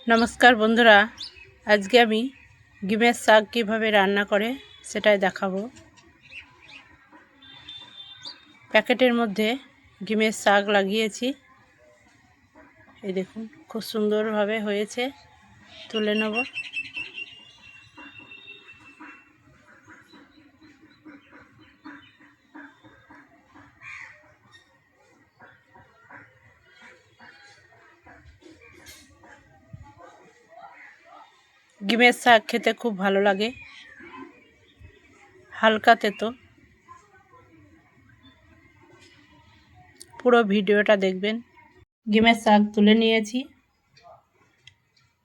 নমস্কার বন্ধুরা, আজকে আমি ডিমের শাক কীভাবে রান্না করে সেটাই দেখাবো। প্যাকেটের মধ্যে ডিমের শাক লাগিয়েছি, এই দেখুন খুব সুন্দরভাবে হয়েছে। তুলে নেব। ডিমের শাক খেতে খুব ভালো লাগে, হালকা তেতো। পুরো ভিডিওটা দেখবেন। ডিমের শাক তুলে নিয়েছি,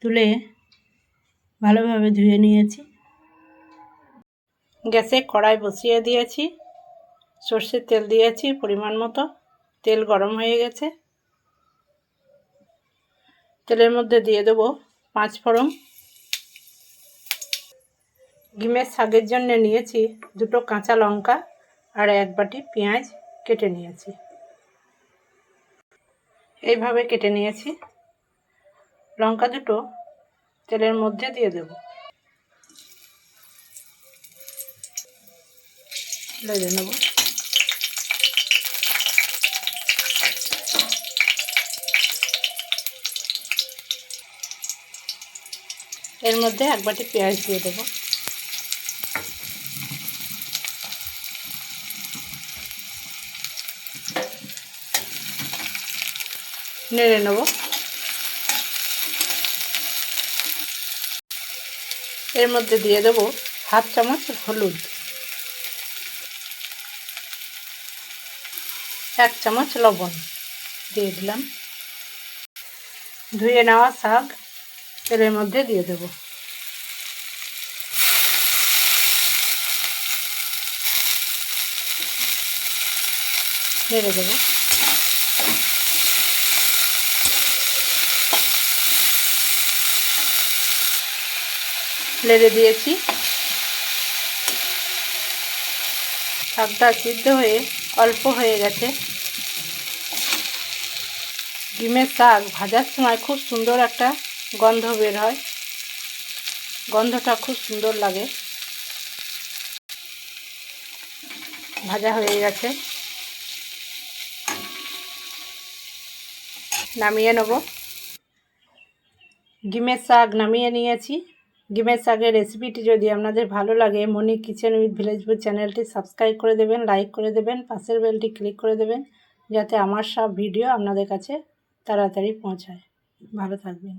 তুলে ভালোভাবে ধুয়ে নিয়েছি। গ্যাসে কড়াই বসিয়ে দিয়েছি, সর্ষের তেল দিয়েছি পরিমাণ মতো। তেল গরম হয়ে গেছে, তেলের মধ্যে দিয়ে দেবো 5 ফোড়ন। ডিমের শাকের জন্য নিয়েছি 2টো কাঁচা লঙ্কা আর 1 বাটি পেঁয়াজ কেটে নিয়েছি। এইভাবে কেটে নিয়েছি। লঙ্কা দুটো তেলের মধ্যে দিয়ে দেব, ভেজে নেব। এর মধ্যে 1 বাটি পেঁয়াজ দিয়ে দেব। নেড়ে নেব। এর মধ্যে দিয়ে দেব 1/2 চামচ হলুদ, 1 চামচ লবণ দিয়ে দিলাম। ধুয়ে নেওয়া শাক তেলের মধ্যে দিয়ে দেব। নেড়ে দেব। নেড়ে দিয়েছি। শাকটা সিদ্ধ হয়ে অল্প হয়ে গেছে। ডিমের শাক ভাজার সময় খুব সুন্দর একটা গন্ধ বের হয়, গন্ধটা খুব সুন্দর লাগে। ভাজা হয়ে গেছে, নামিয়ে নেব। ডিমের শাক নামিয়ে নিয়েছি। ডিমের শাকের রেসিপিটি যদি আপনাদের ভালো লাগে, মনি কিচেন উইথ ভিলেজ ফুড চ্যানেলটি সাবস্ক্রাইব করে দেবেন, লাইক করে দেবেন, পাশের বেলটি ক্লিক করে দেবেন, যাতে আমার সব ভিডিও আপনাদের কাছে তাড়াতাড়ি পৌঁছায়। ভালো থাকবেন।